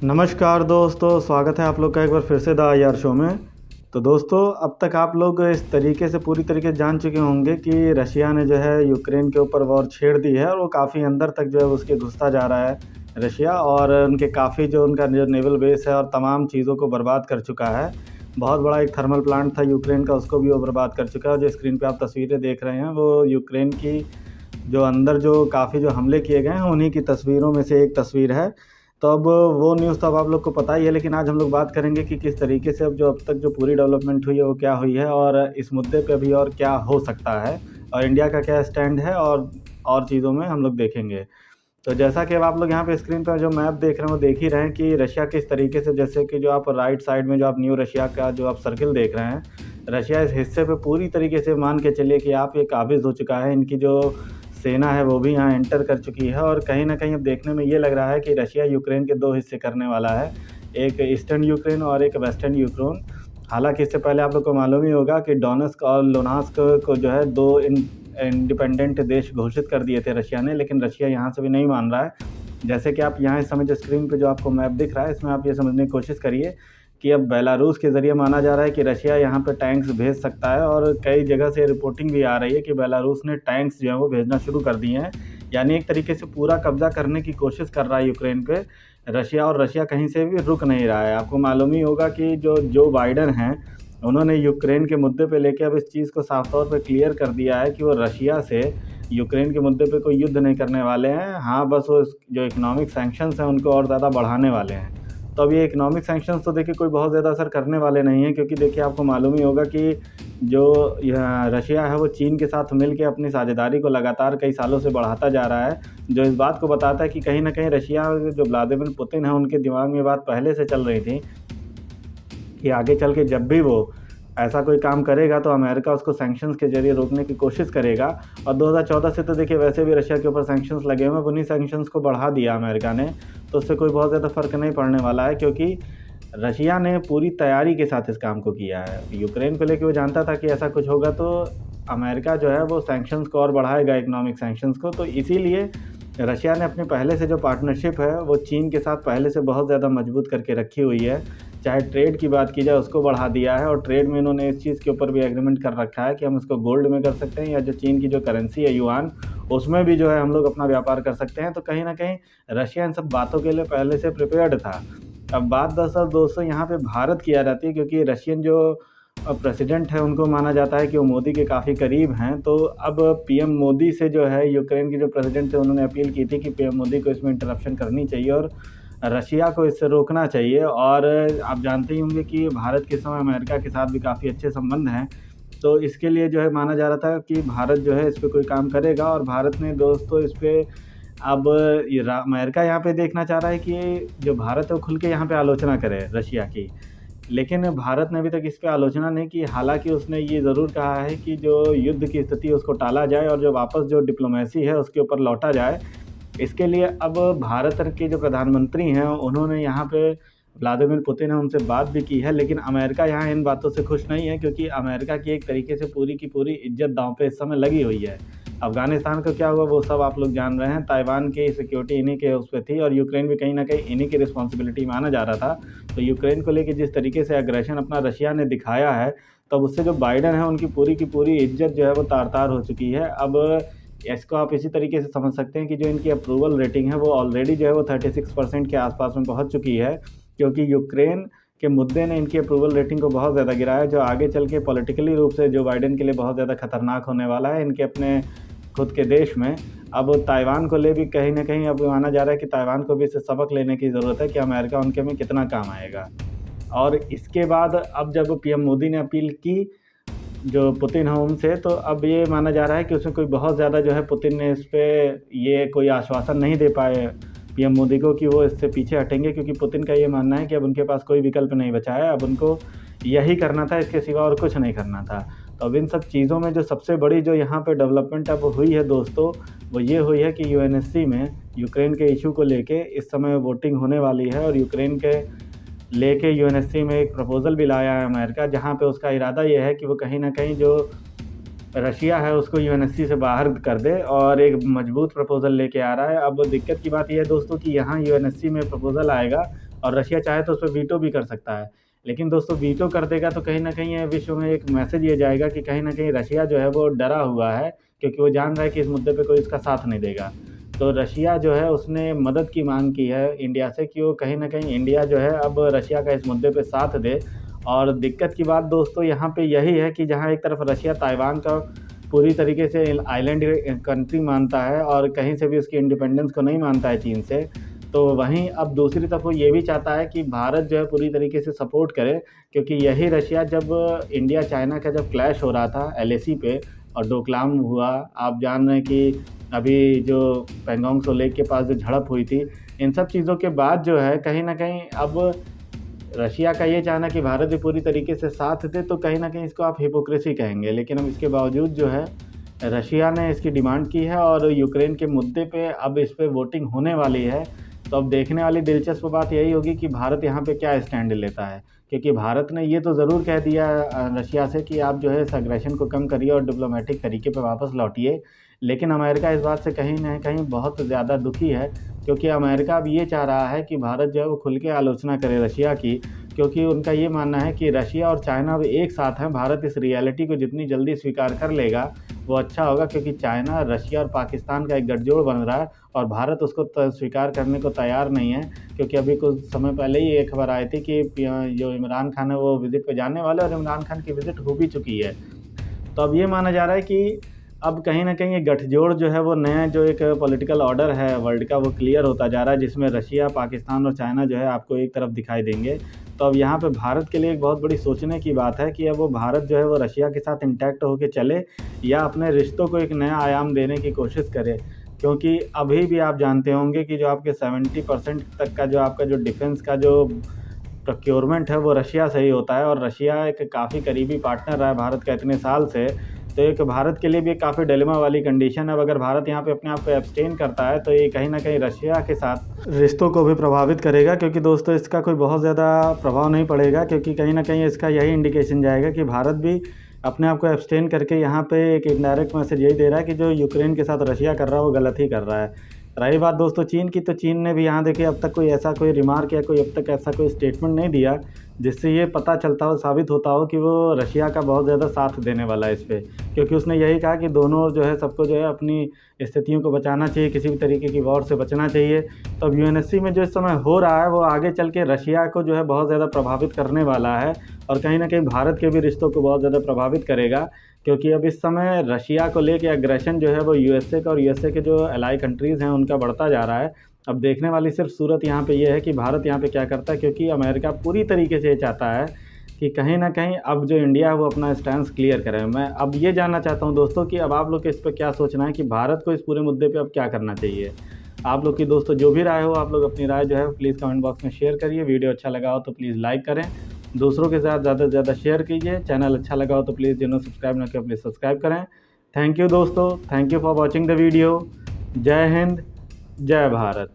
नमस्कार दोस्तों, स्वागत है आप लोग का एक बार फिर से द आई आर शो में। तो दोस्तों, अब तक आप लोग इस तरीके से पूरी तरीके से जान चुके होंगे कि रशिया ने जो है यूक्रेन के ऊपर वॉर छेड़ दी है और वो काफ़ी अंदर तक जो है उसके घुसता जा रहा है रशिया, और उनके काफ़ी जो उनका जो नेवल बेस है और तमाम चीज़ों को बर्बाद कर चुका है। बहुत बड़ा एक थर्मल प्लांट था यूक्रेन का, उसको भी वो बर्बाद कर चुका है। और जो स्क्रीन पे आप तस्वीरें देख रहे हैं वो यूक्रेन की जो अंदर जो काफ़ी जो हमले किए गए हैं उन्हीं की तस्वीरों में से एक तस्वीर है। तो अब वो न्यूज़ तो अब आप लोग को पता ही है, लेकिन आज हम लोग बात करेंगे कि किस तरीके से अब तक जो पूरी डेवलपमेंट हुई है वो क्या हुई है और इस मुद्दे पे अभी और क्या हो सकता है और इंडिया का क्या स्टैंड है और चीज़ों में हम लोग देखेंगे। तो जैसा कि अब आप लोग यहाँ पे स्क्रीन पर जो मैप देख रहे हैं वो देख ही रहे हैं कि रशिया किस तरीके से, जैसे कि जो आप राइट साइड में जो आप न्यू रशिया का जो आप सर्किल देख रहे हैं, रशिया इस हिस्से पे पूरी तरीके से मान के चलिए कि आप ये काबिज़ हो चुका है। इनकी जो सेना है वो भी यहाँ एंटर कर चुकी है और कहीं न कहीं अब देखने में ये लग रहा है कि रशिया यूक्रेन के 2 हिस्से करने वाला है, एक ईस्टर्न यूक्रेन और एक वेस्टर्न यूक्रेन। हालाँकि इससे पहले आप लोग को मालूम ही होगा कि डोनेट्स्क और लुहांस्क को जो है 2 इंडिपेंडेंट देश घोषित कर दिए थे रशिया ने, लेकिन रशिया यहाँ से भी नहीं मान रहा है। जैसे कि आप यहाँ इस समय जो स्क्रीन पे जो आपको मैप दिख रहा है, इसमें आप ये समझने की कोशिश करिए कि अब बेलारूस के ज़रिए माना जा रहा है कि रशिया यहाँ पे टैंक्स भेज सकता है, और कई जगह से रिपोर्टिंग भी आ रही है कि बेलारूस ने टैंक्स जो है वो भेजना शुरू कर दिए हैं। यानी एक तरीके से पूरा कब्जा करने की कोशिश कर रहा है यूक्रेन पे रशिया, और रशिया कहीं से भी रुक नहीं रहा है। आपको मालूम ही होगा कि जो बाइडेन हैं, उन्होंने यूक्रेन के मुद्दे पे लेके अब इस चीज़ को साफ तौर पे क्लियर कर दिया है कि वो रशिया से यूक्रेन के मुद्दे पे कोई युद्ध नहीं करने वाले हैं। हाँ, बस वो जो इकोनॉमिक सैंक्शंस हैं उनको और ज़्यादा बढ़ाने वाले हैं। तो अब ये इकोनॉमिक सैंक्शंस तो देखिए कोई बहुत ज़्यादा असर करने वाले नहीं हैं, क्योंकि देखिए आपको मालूम ही होगा कि जो यह रशिया है वो चीन के साथ मिल के अपनी साझेदारी को लगातार कई सालों से बढ़ाता जा रहा है, जो इस बात को बताता है कि कहीं न कहीं रशिया जो व्लादिमीर पुतिन है उनके दिमाग में बात पहले से चल रही थी कि आगे चल के जब भी वो ऐसा कोई काम करेगा तो अमेरिका उसको सैंक्शंस के ज़रिए रोकने की कोशिश करेगा। और 2014 से तो देखिए वैसे भी रशिया के ऊपर सैंक्शंस लगे हुए हैं, उन्हीं सैंक्शंस को बढ़ा दिया अमेरिका ने, तो उससे कोई बहुत ज़्यादा फ़र्क नहीं पड़ने वाला है, क्योंकि रशिया ने पूरी तैयारी के साथ इस काम को किया है। यूक्रेन को लेके वो जानता था कि ऐसा कुछ होगा, तो अमेरिका जो है वो सैंक्शंस को और बढ़ाएगा, इकोनॉमिक सैंक्शंस को। तो इसीलिए रशिया ने अपनी पहले से जो पार्टनरशिप है वो चीन के साथ पहले से बहुत ज़्यादा मजबूत करके रखी हुई है। चाहे ट्रेड की बात की जाए उसको बढ़ा दिया है, और ट्रेड में इन्होंने इस चीज़ के ऊपर भी एग्रीमेंट कर रखा है कि हम इसको गोल्ड में कर सकते हैं, या जो चीन की जो करेंसी है युआन, उसमें भी जो है हम लोग अपना व्यापार कर सकते हैं। तो कहीं न कहीं रशिया इन सब बातों के लिए पहले से प्रिपेयर्ड था। अब बात दरअसल दोस्तों यहाँ पे भारत की आ जाती है, क्योंकि रशियन जो प्रेसिडेंट है उनको माना जाता है कि वो मोदी के काफ़ी करीब हैं। तो अब पीएम मोदी से जो है यूक्रेन के जो प्रेसिडेंट थे उन्होंने अपील की थी कि पीएम मोदी को इसमें इंटरप्शन करनी चाहिए और रशिया को इससे रोकना चाहिए। और आप जानते ही होंगे कि भारत के समय अमेरिका के साथ भी काफ़ी अच्छे संबंध हैं, तो इसके लिए जो है माना जा रहा था कि भारत जो है इस पे कोई काम करेगा। और भारत ने दोस्तों इस पे अब ये अमेरिका यहाँ पे देखना चाह रहा है कि जो भारत है वो खुल के यहाँ पे आलोचना करे रशिया की, लेकिन भारत ने अभी तक इस पे आलोचना नहीं की। हालाँकि उसने ये ज़रूर कहा है कि जो युद्ध की स्थिति है उसको टाला जाए और जो वापस जो डिप्लोमेसी है उसके ऊपर लौटा जाए। इसके लिए अब भारत के जो प्रधानमंत्री हैं उन्होंने यहाँ पे व्लादिमीर पुतिन है उनसे बात भी की है, लेकिन अमेरिका यहाँ इन बातों से खुश नहीं है, क्योंकि अमेरिका की एक तरीके से पूरी की पूरी इज्जत दांव पे इस समय लगी हुई है। अफ़गानिस्तान का क्या हुआ वो सब आप लोग जान रहे हैं, ताइवान की सिक्योरिटी इन्हीं के उस पे थी, और यूक्रेन भी कहीं न कहीं इन्हीं की रिस्पॉन्सिबिलिटी माना जा रहा था। तो यूक्रेन को लेके जिस तरीके से एग्रेशन अपना रशिया ने दिखाया है, तब उससे जो बाइडेन है उनकी पूरी की पूरी इज्जत जो है वो तार-तार हो चुकी है। अब इसको आप इसी तरीके से समझ सकते हैं कि जो इनकी अप्रूवल रेटिंग है वो ऑलरेडी जो है वो 36% के आसपास में पहुंच चुकी है, क्योंकि यूक्रेन के मुद्दे ने इनकी अप्रूवल रेटिंग को बहुत ज़्यादा गिराया, जो आगे चल के पॉलिटिकली रूप से जो बाइडेन के लिए बहुत ज़्यादा खतरनाक होने वाला है इनके अपने खुद के देश में। अब ताइवान को ले भी कहीं न कहीं अब माना जा रहा है कि ताइवान को भी इससे सबक लेने की ज़रूरत है कि अमेरिका उनके में कितना काम आएगा। और इसके बाद अब जब पीएम मोदी ने अपील की जो पुतिन है उनसे, तो अब ये माना जा रहा है कि उसमें कोई बहुत ज़्यादा जो है पुतिन ने इस पे ये कोई आश्वासन नहीं दे पाए पीएम मोदी को कि वो इससे पीछे हटेंगे, क्योंकि पुतिन का ये मानना है कि अब उनके पास कोई विकल्प नहीं बचा है, अब उनको यही करना था, इसके सिवा और कुछ नहीं करना था। तो अब इन सब चीज़ों में जो सबसे बड़ी जो यहाँ पे डेवलपमेंट अब हुई है दोस्तों, वो ये हुई है कि यूएनएससी में यूक्रेन के इशू को लेके इस समय वोटिंग होने वाली है, और यूक्रेन के लेके यूएनएससी में एक प्रपोज़ल भी लाया है अमेरिका, जहाँ पे उसका इरादा ये है कि वो कहीं न कहीं जो रशिया है उसको यूएनएससी से बाहर कर दे, और एक मजबूत प्रपोज़ल लेके आ रहा है। अब दिक्कत की बात ये है दोस्तों कि यहाँ यूएनएससी में प्रपोज़ल आएगा और रशिया चाहे तो उस पर वीटो भी कर सकता है। लेकिन दोस्तों वीटो कर देगा तो कहीं ना कहीं ये विश्व में एक मैसेज ये जाएगा कि कहीं ना कहीं रशिया जो है वो डरा हुआ है, क्योंकि वो जान रहा है कि इस मुद्दे पे कोई इसका साथ नहीं देगा। तो रशिया जो है उसने मदद की मांग की है इंडिया से कि वो कहीं ना कहीं इंडिया जो है अब रशिया का इस मुद्दे पे साथ दे। और दिक्कत की बात दोस्तों यहाँ पे यही है कि जहाँ एक तरफ रशिया ताइवान का पूरी तरीके से आइलैंड कंट्री मानता है और कहीं से भी उसकी इंडिपेंडेंस को नहीं मानता है चीन से, तो वहीं अब दूसरी तरफ वो ये भी चाहता है कि भारत जो है पूरी तरीके से सपोर्ट करे, क्योंकि यही रशिया जब इंडिया चाइना का जब क्लैश हो रहा था एलएसी पे और डोकलाम हुआ, आप जान रहे हैं कि अभी जो पैंगोंग त्सो लेक के पास जो झड़प हुई थी, इन सब चीज़ों के बाद जो है कहीं ना कहीं अब रशिया का ये चाहना कि भारत भी पूरी तरीके से साथ दे, तो कहीं ना कहीं इसको आप हिपोक्रेसी कहेंगे। लेकिन अब इसके बावजूद जो है रशिया ने इसकी डिमांड की है और यूक्रेन के मुद्दे पे अब इस पे वोटिंग होने वाली है। तो अब देखने वाली दिलचस्प बात यही होगी कि भारत यहाँ पे क्या स्टैंड लेता है, क्योंकि भारत ने ये तो ज़रूर कह दिया रशिया से कि आप जो है इस अग्रेशन को कम करिए और डिप्लोमेटिक तरीके पे वापस लौटिए। लेकिन अमेरिका इस बात से कहीं ना कहीं बहुत ज़्यादा दुखी है, क्योंकि अमेरिका अब ये चाह रहा है कि भारत जो है वो खुल के आलोचना करे रशिया की, क्योंकि उनका ये मानना है कि रशिया और चाइना अब एक साथ हैं। भारत इस रियलिटी को जितनी जल्दी स्वीकार कर लेगा वो अच्छा होगा, क्योंकि चाइना, रशिया और पाकिस्तान का एक गठजोड़ बन रहा है और भारत उसको स्वीकार करने को तैयार नहीं है। क्योंकि अभी कुछ समय पहले ही ये खबर आई थी कि जो इमरान खान है वो विज़िट पे जाने वाले और इमरान खान की विज़िट हो भी चुकी है। तो अब ये माना जा रहा है कि अब कहीं न कहीं ये गठजोड़ जो है वो नया जो एक पॉलिटिकल ऑर्डर है वर्ल्ड का वो क्लियर होता जा रहा है, जिसमें रशिया, पाकिस्तान और चाइना जो है आपको एक तरफ दिखाई देंगे। तो अब यहाँ पे भारत के लिए एक बहुत बड़ी सोचने की बात है कि अब वो भारत जो है वो रशिया के साथ इंटैक्ट होके चले या अपने रिश्तों को एक नया आयाम देने की कोशिश करे। क्योंकि अभी भी आप जानते होंगे कि जो आपके 70% तक का जो आपका जो डिफेंस का जो प्रोक्योरमेंट है वो रशिया से ही होता है, और रशिया एक काफ़ी करीबी पार्टनर रहा है भारत का इतने साल से। तो एक भारत के लिए भी काफ़ी डिलेमा वाली कंडीशन है। अब अगर भारत यहाँ पे अपने आप को एब्सटेन करता है तो ये कहीं ना कहीं रशिया के साथ रिश्तों को भी प्रभावित करेगा, क्योंकि दोस्तों इसका कोई बहुत ज़्यादा प्रभाव नहीं पड़ेगा, क्योंकि कहीं ना कहीं इसका यही इंडिकेशन जाएगा कि भारत भी अपने आप को एब्सटेन करके यहाँ पे एक इनडायरेक्ट मैसेज यही दे रहा है कि जो यूक्रेन के साथ रशिया कर रहा है वो गलत ही कर रहा है। रही बात दोस्तों चीन की, तो चीन ने भी यहाँ देखिए अब तक कोई ऐसा कोई रिमार्क या कोई अब तक ऐसा कोई स्टेटमेंट नहीं दिया जिससे ये पता चलता हो, साबित होता हो कि वो रशिया का बहुत ज़्यादा साथ देने वाला है इस पे। क्योंकि उसने यही कहा कि दोनों जो है सबको जो है अपनी स्थितियों को बचाना चाहिए, किसी भी तरीके की वॉर से बचना चाहिए। तो अब यूएनएससी में जो इस समय हो रहा है वो आगे चल के रशिया को जो है बहुत ज़्यादा प्रभावित करने वाला है और कहीं ना कहीं भारत के भी रिश्तों को बहुत ज़्यादा प्रभावित करेगा। क्योंकि अब इस समय रशिया को लेके एग्रेशन जो है वो यूएसए का और यूएसए के जो अलाई कंट्रीज़ हैं उनका बढ़ता जा रहा है। अब देखने वाली सिर्फ सूरत यहाँ पे ये है कि भारत यहाँ पे क्या करता है, क्योंकि अमेरिका पूरी तरीके से ये चाहता है कि कहीं ना कहीं अब जो इंडिया है वो अपना स्टैंड क्लियर करे। मैं अब ये जानना चाहता हूँ दोस्तों कि अब आप लोग को इस पर क्या सोचना है कि भारत को इस पूरे मुद्दे पे अब क्या करना चाहिए। आप लोग की दोस्तों जो भी राय हो, आप लोग अपनी राय जो है प्लीज़ कमेंट बॉक्स में शेयर करिए। वीडियो अच्छा लगा हो तो प्लीज़ लाइक करें, दूसरों के साथ ज़्यादा से ज़्यादा शेयर कीजिए। चैनल अच्छा लगा हो तो प्लीज़ जिन्होंने सब्सक्राइब ना किया प्लीज़ सब्सक्राइब करें। थैंक यू दोस्तों, thank you for watching the video. जय हिंद, जय भारत।